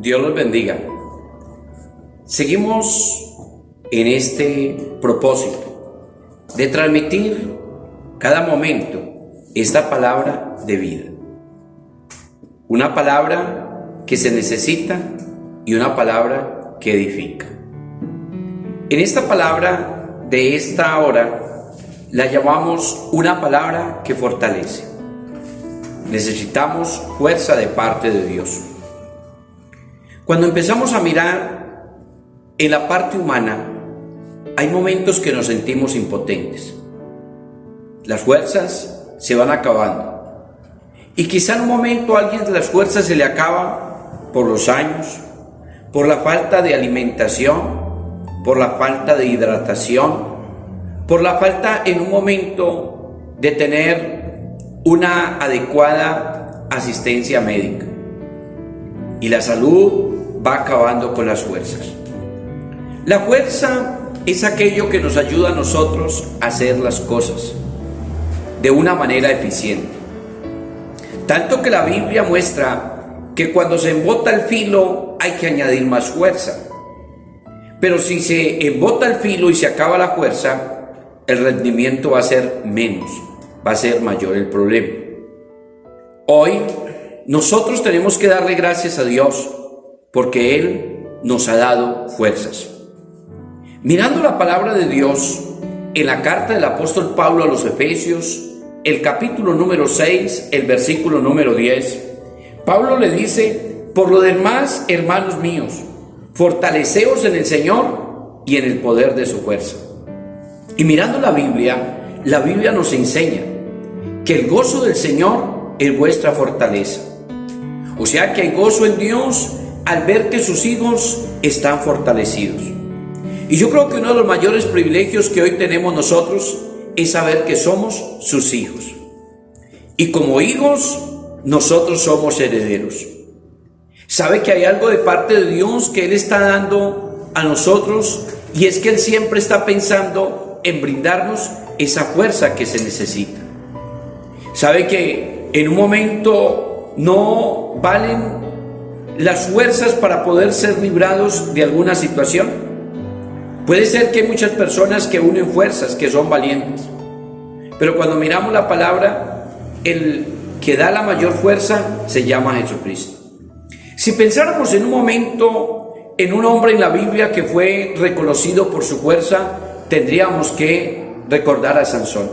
Dios los bendiga. Seguimos en este propósito de transmitir cada momento esta palabra de vida. Una palabra que se necesita y una palabra que edifica. En esta palabra de esta hora la llamamos una palabra que fortalece. Necesitamos fuerza de parte de Dios. Cuando empezamos a mirar en la parte humana, hay momentos que nos sentimos impotentes. Las fuerzas se van acabando. Y quizá en un momento a alguien de las fuerzas se le acaba por los años, por la falta de alimentación, por la falta de hidratación, por la falta en un momento de tener una adecuada asistencia médica. Y la salud va acabando con las fuerzas. La fuerza es aquello que nos ayuda a nosotros a hacer las cosas de una manera eficiente. Tanto que la Biblia muestra que cuando se embota el filo hay que añadir más fuerza. Pero si se embota el filo y se acaba la fuerza, el rendimiento va a ser menos, va a ser mayor el problema. Hoy nosotros tenemos que darle gracias a Dios porque Él nos ha dado fuerzas. Mirando la palabra de Dios en la carta del apóstol Pablo a los Efesios, el capítulo número 6, el versículo número 10, Pablo le dice: por lo demás, hermanos míos, fortaleceos en el Señor y en el poder de su fuerza. Y mirando la Biblia nos enseña que el gozo del Señor es vuestra fortaleza. O sea que hay gozo en Dios al ver que sus hijos están fortalecidos. Y yo creo que uno de los mayores privilegios que hoy tenemos nosotros es saber que somos sus hijos. Y como hijos, nosotros somos herederos. Sabe que hay algo de parte de Dios que Él está dando a nosotros, y es que Él siempre está pensando en brindarnos esa fuerza que se necesita. Sabe que en un momento no valen las fuerzas para poder ser librados de alguna situación. Puede ser que hay muchas personas que unen fuerzas, que son valientes, pero cuando miramos la palabra, el que da la mayor fuerza se llama Jesucristo. Si pensáramos en un momento en un hombre en la Biblia que fue reconocido por su fuerza, tendríamos que recordar a Sansón.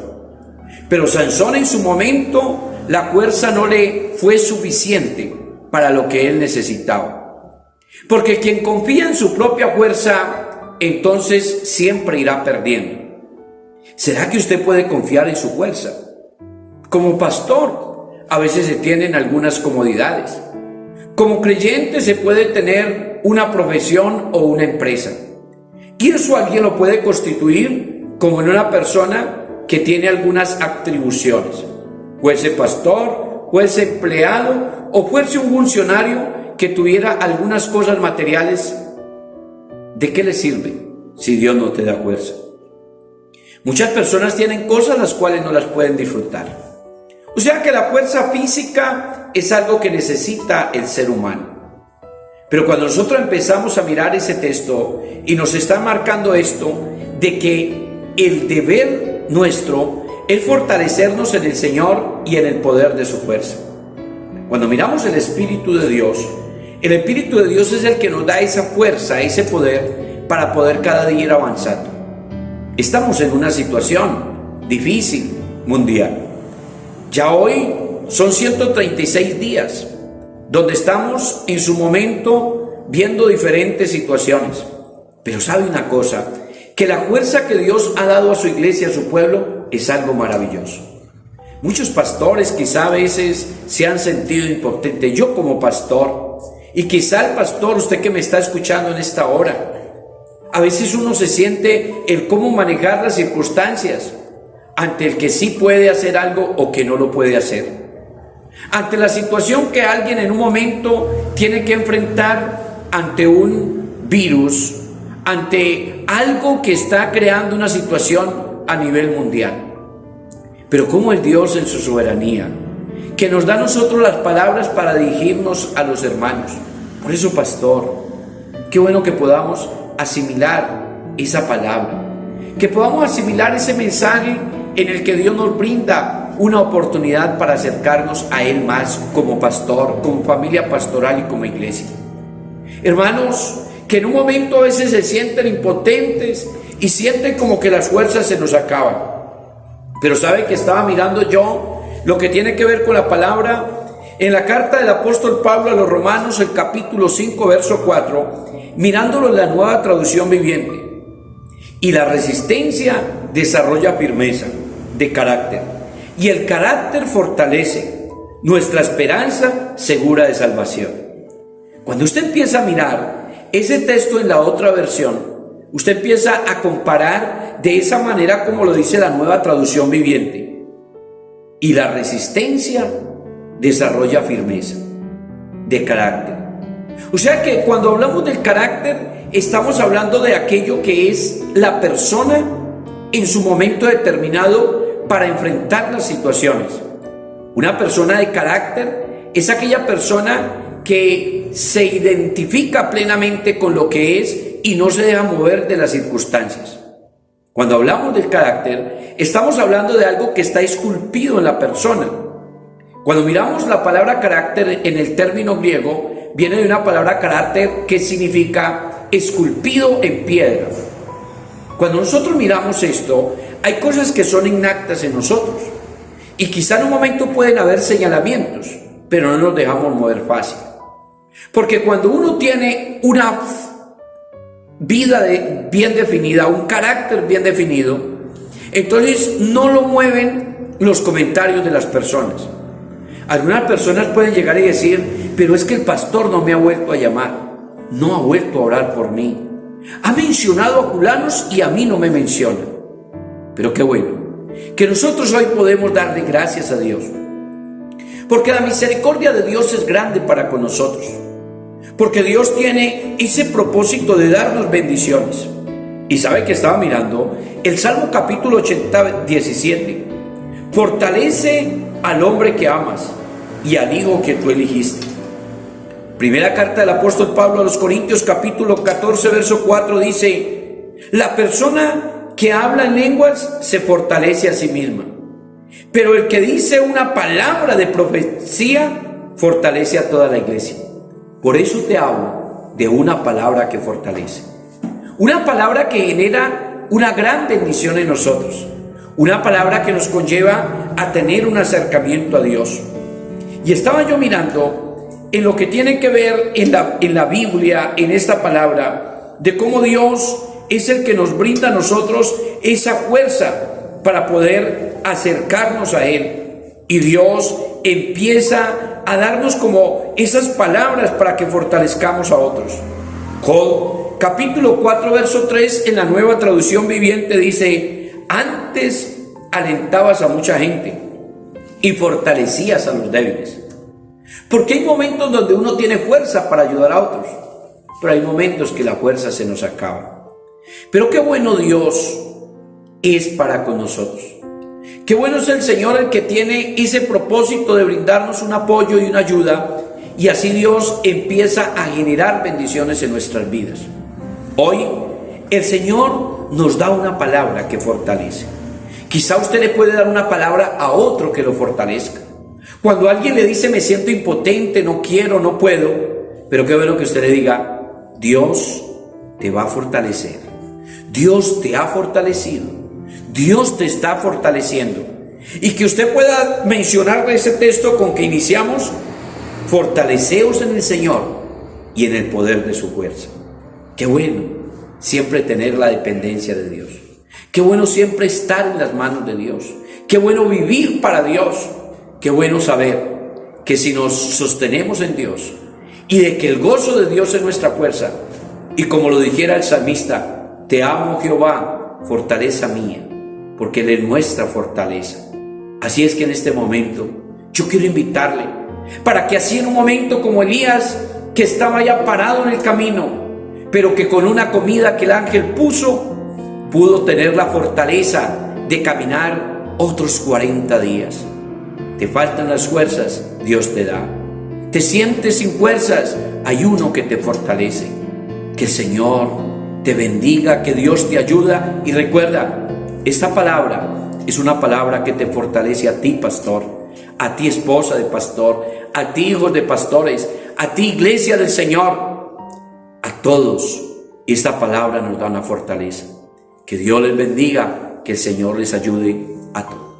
Pero Sansón en su momento, la fuerza no le fue suficiente para lo que él necesitaba. Porque quien confía en su propia fuerza, entonces siempre irá perdiendo. ¿Será que usted puede confiar en su fuerza? Como pastor, a veces se tienen algunas comodidades. Como creyente se puede tener una profesión o una empresa. Y eso alguien lo puede constituir como en una persona que tiene algunas atribuciones. Fuese pastor, fuese empleado o fuese un funcionario que tuviera algunas cosas materiales. ¿De qué le sirve si Dios no te da fuerza? Muchas personas tienen cosas las cuales no las pueden disfrutar. O sea que la fuerza física es algo que necesita el ser humano. Pero cuando nosotros empezamos a mirar ese texto y nos está marcando esto de que el deber nuestro es fortalecernos en el Señor y en el poder de su fuerza. Cuando miramos el Espíritu de Dios es el que nos da esa fuerza, ese poder para poder cada día ir avanzando. Estamos en una situación difícil mundial. Ya hoy son 136 días donde estamos en su momento viendo diferentes situaciones. Pero sabe una cosa, que la fuerza que Dios ha dado a su iglesia, a su pueblo, es algo maravilloso. Muchos pastores quizá a veces se han sentido impotentes. Yo como pastor, y quizá el pastor, usted que me está escuchando en esta hora, a veces uno se siente el cómo manejar las circunstancias ante el que sí puede hacer algo o que no lo puede hacer. Ante la situación que alguien en un momento tiene que enfrentar ante un virus, ante algo que está creando una situación a nivel mundial. Pero como el Dios en su soberanía, que nos da a nosotros las palabras para dirigirnos a los hermanos, Por eso, pastor, qué bueno que podamos asimilar esa palabra, que podamos asimilar ese mensaje en el que Dios nos brinda una oportunidad para acercarnos a Él más como pastor, como familia pastoral y como iglesia. Hermanos, que en un momento a veces se sienten impotentes y sienten como que las fuerzas se nos acaban. Pero ¿sabe que estaba mirando yo lo que tiene que ver con la palabra? En la carta del apóstol Pablo a los Romanos, el capítulo 5, verso 4, mirándolo en la Nueva Traducción Viviente. Y la resistencia desarrolla firmeza de carácter, y el carácter fortalece nuestra esperanza segura de salvación. Cuando usted empieza a mirar ese texto en la otra versión, usted empieza a comparar de esa manera como lo dice la Nueva Traducción Viviente. Y la resistencia desarrolla firmeza de carácter. O sea que cuando hablamos del carácter, estamos hablando de aquello que es la persona en su momento determinado para enfrentar las situaciones. Una persona de carácter es aquella persona que se identifica plenamente con lo que es y no se deja mover de las circunstancias. Cuando hablamos del carácter, estamos hablando de algo que está esculpido en la persona. Cuando miramos la palabra carácter en el término griego, viene de una palabra carácter que significa esculpido en piedra. Cuando nosotros miramos esto, hay cosas que son innatas en nosotros y quizá en un momento pueden haber señalamientos, pero no nos dejamos mover fácil. Porque cuando uno tiene una vida bien definida, un carácter bien definido, entonces no lo mueven los comentarios de las personas. Algunas personas pueden llegar y decir, pero es que el pastor no me ha vuelto a llamar, no ha vuelto a orar por mí, ha mencionado a fulanos y a mí no me menciona. Pero qué bueno, que nosotros hoy podemos darle gracias a Dios, porque la misericordia de Dios es grande para con nosotros, porque Dios tiene ese propósito de darnos bendiciones. Y sabe que estaba mirando el Salmo capítulo 80, 17, fortalece al hombre que amas y al hijo que tú elegiste. Primera carta del apóstol Pablo a los Corintios capítulo 14 verso 4 dice, la persona que habla en lenguas se fortalece a sí misma, pero el que dice una palabra de profecía fortalece a toda la iglesia. Por eso te hablo de una palabra que fortalece, una palabra que genera una gran bendición en nosotros, una palabra que nos conlleva a tener un acercamiento a Dios. Y estaba yo mirando en lo que tiene que ver en la Biblia, en esta palabra, de cómo Dios es el que nos brinda a nosotros esa fuerza para poder acercarnos a Él. Y Dios empieza a darnos como esas palabras para que fortalezcamos a otros. Job, capítulo 4, verso 3, en la Nueva Traducción Viviente dice, antes alentabas a mucha gente y fortalecías a los débiles. Porque hay momentos donde uno tiene fuerza para ayudar a otros, pero hay momentos que la fuerza se nos acaba. Pero qué bueno Dios es para con nosotros. Qué bueno es el Señor el que tiene ese propósito de brindarnos un apoyo y una ayuda, y así Dios empieza a generar bendiciones en nuestras vidas. Hoy el Señor nos da una palabra que fortalece. Quizá usted le puede dar una palabra a otro que lo fortalezca. Cuando alguien le dice me siento impotente, no quiero, no puedo, pero qué bueno que usted le diga, Dios te va a fortalecer, Dios te ha fortalecido, Dios te está fortaleciendo. Y que usted pueda mencionar ese texto con que iniciamos, fortaleceos en el Señor y en el poder de su fuerza. Qué bueno siempre tener la dependencia de Dios. Qué bueno siempre estar en las manos de Dios. Qué bueno vivir para Dios. Qué bueno saber que si nos sostenemos en Dios y de que el gozo de Dios es nuestra fuerza, y como lo dijera el salmista, te amo Jehová, fortaleza mía, porque Él es nuestra fortaleza. Así es que en este momento yo quiero invitarle para que así en un momento como Elías, que estaba ya parado en el camino, pero que con una comida que el ángel puso, pudo tener la fortaleza de caminar otros 40 días. Te faltan las fuerzas, Dios te da. te sientes sin fuerzas, hay uno que te fortalece. Que el Señor te bendiga, que Dios te ayuda. Y recuerda, esta palabra es una palabra que te fortalece a ti, pastor, a ti, esposa de pastor, a ti, hijos de pastores, a ti, iglesia del Señor, a todos. Esta palabra nos da una fortaleza. Que Dios les bendiga, que el Señor les ayude a todos.